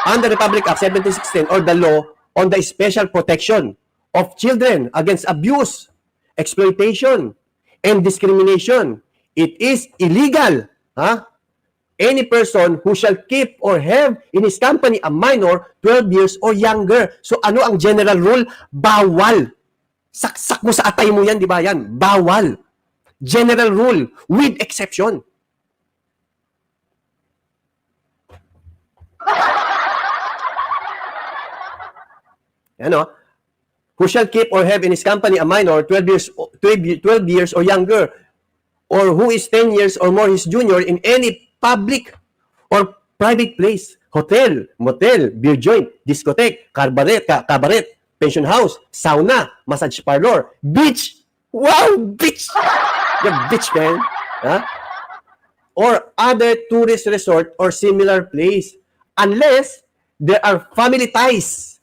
Under Republic Act 7610 or the law on the special protection of children against abuse, exploitation, and discrimination. It is illegal, any person who shall keep or have in his company a minor 12 years or younger. So ano ang general rule? Bawal. Saksak mo sa atay mo yan, di ba yan? Bawal. General rule with exception. Ano? Who shall keep or have in his company a minor 12 years or younger, or who is 10 years or more his junior in any public or private place, hotel, motel, beer joint, discotheque, cabaret, pension house, sauna, massage parlor, beach. Wow, beach! The beach, man. Or other tourist resort or similar place, unless there are family ties,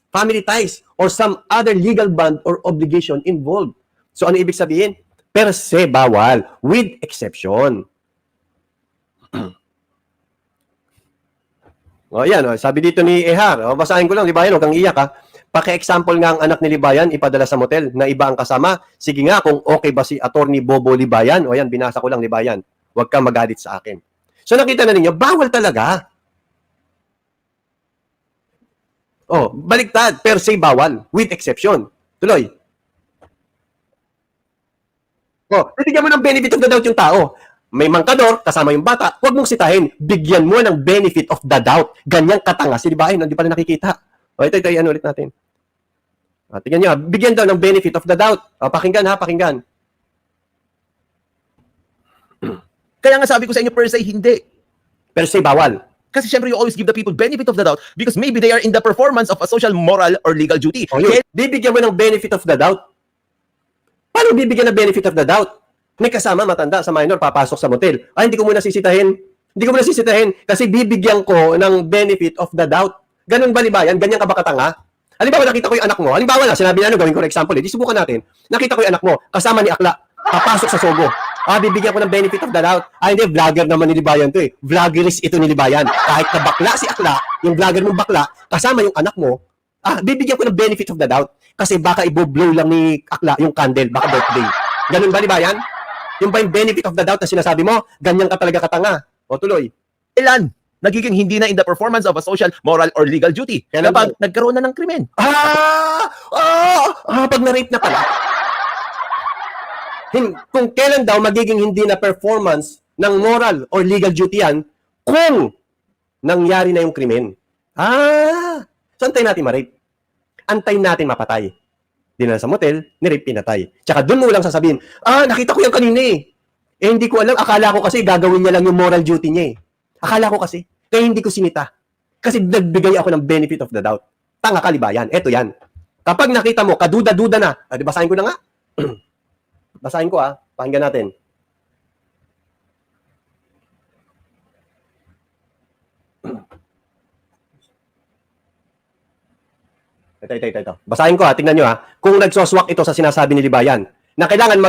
or some other legal bond or obligation involved. So ano ibig sabihin? Per se bawal, with exception. Yan, sabi dito ni Ehar, basahin ko lang, Libayan, huwag kang iyak Paki-example nga ang anak ni Libayan, ipadala sa motel na iba ang kasama. Sige nga, kung okay ba si Attorney Bobo Libayan? O yan, binasa ko lang, Libayan. Huwag kang magalit sa akin. So nakita na ninyo, bawal talaga. Baliktad, per se bawal, with exception. Tuloy. Bibigyan mo ng benefit of the doubt yung tao. May mangkador, kasama yung bata, huwag mong sitahin. Bigyan mo ng benefit of the doubt. Ganyang katanga. Si Libayan, hindi pa rin nakikita. Ito, ano ulit natin. Tingnan nyo, bigyan daw ng benefit of the doubt. Pakinggan. Kaya nga sabi ko sa inyo, per se, hindi. Per se bawal. Kasi syempre, you always give the people benefit of the doubt because maybe they are in the performance of a social, moral, or legal duty. Bibigyan mo ng benefit of the doubt. Paano bibigyan ng benefit of the doubt? May kasama, matanda sa minor, papasok sa motel. Hindi ko muna sisitahin. Kasi bibigyan ko ng benefit of the doubt. Ganun ba, Libayan? Ganyan ka ba katanga? Halimbawa, nakita ko yung anak mo. Halimbawa na, sinabi na, gawin ko na example. Subukan natin. Nakita ko yung anak mo, kasama ni Akla, papasok sa Sogo. Bibigyan ko ng benefit of the doubt. Hindi, vlogger naman ni Libayan to eh. Vloggerist ito ni Libayan. Kahit na bakla si Akla, yung vlogger mong bakla, kasama yung anak mo, bibigyan ko ng benefit of the doubt. Kasi baka i-blow lang ni Akla yung candle, baka birthday. Ganun ba, Libayan? Yung ba yung benefit of the doubt na sinasabi mo, ganyan ka talaga katanga. Tuloy. Ilan? Nagiging hindi na in the performance of a social, moral, or legal duty. Kapag nagkaroon na ng krimen. Pag na-rape na pala. Kung kailan daw magiging hindi na performance ng moral or legal duty yan, kung nangyari na yung krimen. So antayin natin ma-rape. Antayin natin mapatay. Dinala sa motel, ni-rape, pinatay. Tsaka doon mo lang sasabihin, nakita ko yan kanina eh. Hindi ko alam, akala ko kasi gagawin niya lang yung moral duty niya eh. Akala ko kasi, kaya hindi ko sinita. Kasi nagbigay ako ng benefit of the doubt. Tanga ka, Libayan. Eto yan. Kapag nakita mo, kaduda-duda na, basahin ko na nga. Basahin ko pakinggan natin. Ito. Basahin ko tingnan nyo kung nagsoswak ito sa sinasabi ni Libayan, na kailangan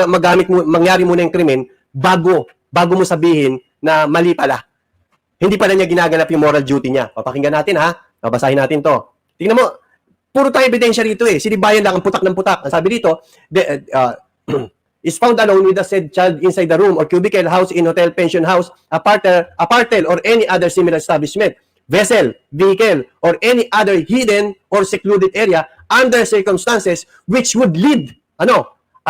mangyari muna yung krimen bago mo sabihin na mali pala. Hindi pala niya ginaganap yung moral duty niya. Papakinggan natin basahin natin to. Tingnan mo, puro tayo ebidensya rito eh. Si Libayan lang ang putak ng putak. Ang sabi dito, is found alone with the said child inside the room or cubicle, house, in hotel, pension house, apartel, or any other similar establishment, vessel, vehicle, or any other hidden or secluded area under circumstances which would lead,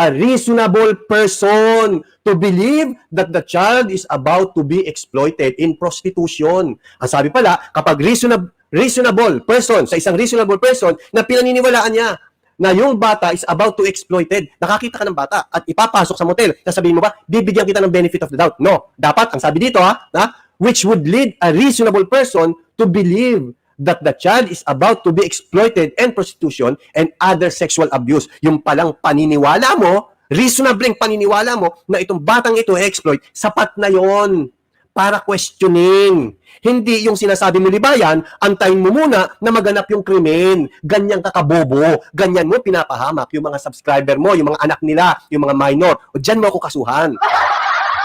a reasonable person to believe that the child is about to be exploited in prostitution. Ang sabi pala, kapag reasonable person, sa isang reasonable person na pinaniniwalaan niya na yung bata is about to exploited, nakakita ka ng bata at ipapasok sa motel, sasabihin mo ba, bibigyan kita ng benefit of the doubt? No. Dapat, ang sabi dito which would lead a reasonable person to believe that the child is about to be exploited in prostitution and other sexual abuse. Yung palang paniniwala mo, reasonable paniniwala mo na itong batang ito exploit, sapat na yon para questioning. Hindi yung sinasabi mo, Libayan, antayin mo muna na maganap yung krimen. Ganyan kakabobo. Ganyan mo pinapahamak yung mga subscriber mo, yung mga anak nila, yung mga minor. O dyan mo ako kasuhan.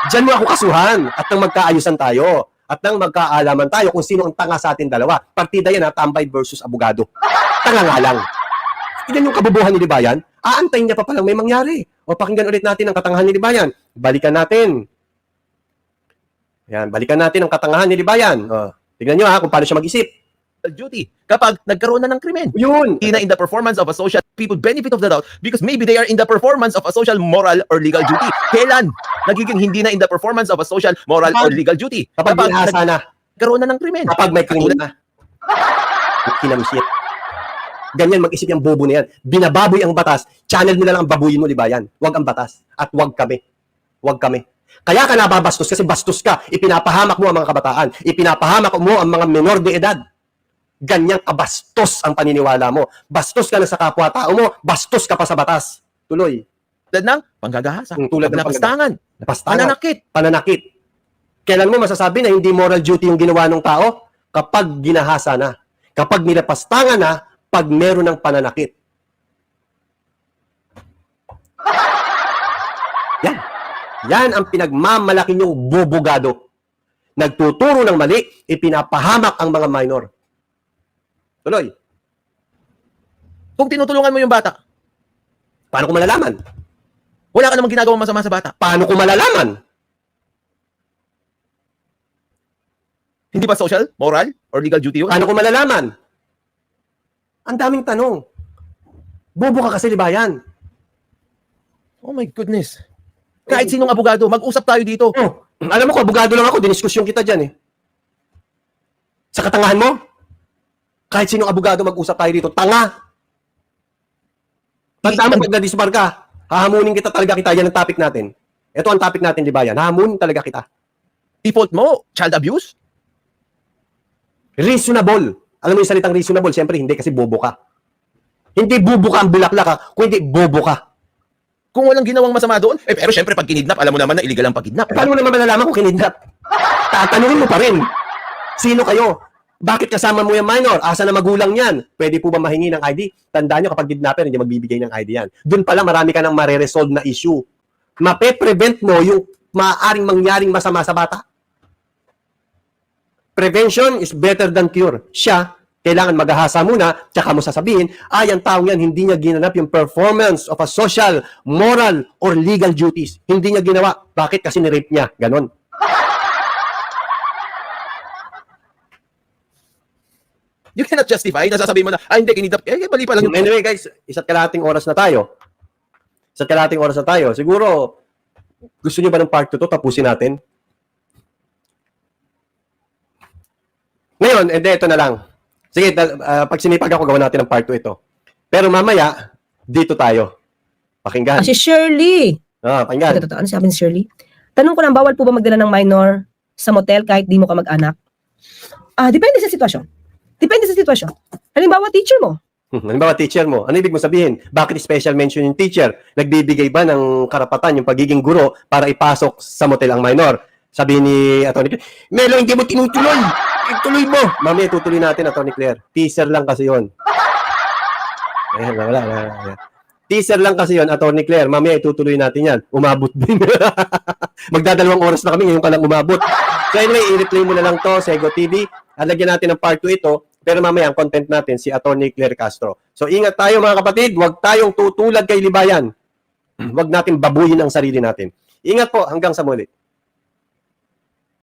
Dyan mo ako kasuhan. At nang magkaayusan tayo. At nang magkaalaman tayo kung sino ang tanga sa atin dalawa. Partida yan tambay versus abogado. Tanga nga lang. Yan yung kabobohan ni Libayan. Aantayin niya pa palang may mangyari. O pakinggan ulit natin ang katangahan ni Libayan. Balikan natin. Yan, balikan natin ang katangahan ni Libayan. Tignan nyo kung paano siya mag-isip. Duty kapag nagkaroon na ng krimen. Yun! Hindi na in the performance of a social, people benefit of the doubt because maybe they are in the performance of a social, moral, or legal duty. Kailan nagiging hindi na in the performance of a social, moral, or legal duty? Kapag binasa na. Nagkaroon na ng krimen. Kapag may krimen na. Kinamshit. Ganyan mag-isip yung bobo na yan. Binababoy ang batas. Channel nila lang ang babuyin mo, Libayan. Huwag ang batas. At huwag kami. Huwag kami. Kaya ka nababastos kasi bastos ka. Ipinapahamak mo ang mga kabataan. Ipinapahamak mo ang mga menor de edad. Ganyang kabastos ang paniniwala mo. Bastos ka na sa kapwa-tao mo. Bastos ka pa sa batas. Tuloy. Tulad ng panggagahasa. Tulad ng napastangan. Napastangan. Pananakit. Kailan mo masasabi na hindi moral duty yung ginawa ng tao? Kapag ginahasa na. Kapag nilapastangan na, pag meron ng pananakit. Yan. Yan ang pinagmamalaki niyong bubugado. Nagtuturo ng mali, ipinapahamak ang mga minor. Tuloy. Kung tinutulungan mo yung bata, Paano ko malalaman? wala ka namang ginagawang masama sa bata. Paano ko malalaman? Hindi ba social, moral, or legal duty yun? Paano ko malalaman? Ang daming tanong. Bobo ka kasi, Libayan. Oh my goodness. Kahit sinong abogado, mag-usap tayo dito. Alam mo ko, abogado lang ako, diniskusyon kita dyan Sa katangahan mo, kahit sinong abogado mag-usap tayo dito, tanga. Tanda mo, pag nadisbar ka, hahamunin kita talaga kita, yan ang topic natin. Ito ang topic natin, Libayan. Hahamunin talaga kita. Default mo, child abuse? Reasonable. Alam mo yung salitang reasonable, siyempre hindi kasi bobo ka. Hindi bobo ka ang bulaklak kung hindi bobo ka. Kung walang ginawang masama doon, pero syempre pag kinidnap, alam mo naman na illegal ang pagkidnap. Paano mo naman malalaman kung kinidnap? Tatanungin mo pa rin. Sino kayo? Bakit kasama mo yung minor? Asa na magulang yan? Pwede po ba mahingi ng ID? Tandaan nyo, kapag kidnapper, hindi magbibigay ng ID yan. Doon pala marami ka nang mare-resolve na issue. Mape-prevent mo yung maaaring mangyaring masama sa bata. Prevention is better than cure. Siya, kailangan maghahasa muna, tsaka mo sasabihin, ang taong yan, hindi niya ginanap yung performance of a social, moral, or legal duties. Hindi niya ginawa. Bakit? Kasi ni-rape niya. Ganon. You cannot justify, nasasabihin mo na, hindi, kinidnap, mali pa lang. Anyway guys, isa't kalahating oras na tayo. Siguro, gusto niyo ba ng part 2 to? Tapusin natin. Ngayon, ito na lang. Sige, pag sinipag ako, gawa natin ng part 2 ito. Pero mamaya, dito tayo. Pakinggan. Si Shirley. Pakinggan. Ito, ano sabi ni Shirley? Tanong ko lang, bawal po ba magdala ng minor sa motel kahit di mo ka mag-anak? Depende sa sitwasyon. Halimbawa, teacher mo. Halimbawa, teacher mo. Ano ibig mo sabihin? Bakit special mention yung teacher? Nagbibigay ba ng karapatan yung pagiging guro para ipasok sa motel ang minor? Sabi ni Atty. Melo, hindi mo tinutuloy. Ituloy mo. Mami, tutuloy natin, Atty. Claire. Teaser lang kasi yun. Wala. Teaser lang kasi yun, Atty. Claire. Mami, tutuloy natin yan. Umabot din. Magdadalawang oras na kami, ngayon ka lang umabot. So anyway, i-replay mo na lang to sa Ego TV. Alagyan natin ng part 2 ito. Pero mamaya, ang content natin, si Atty. Claire Castro. So ingat tayo mga kapatid. Huwag tayong tutulad kay Libayan. Huwag natin babuyin ang sarili natin. Ingat po, hanggang sa muli.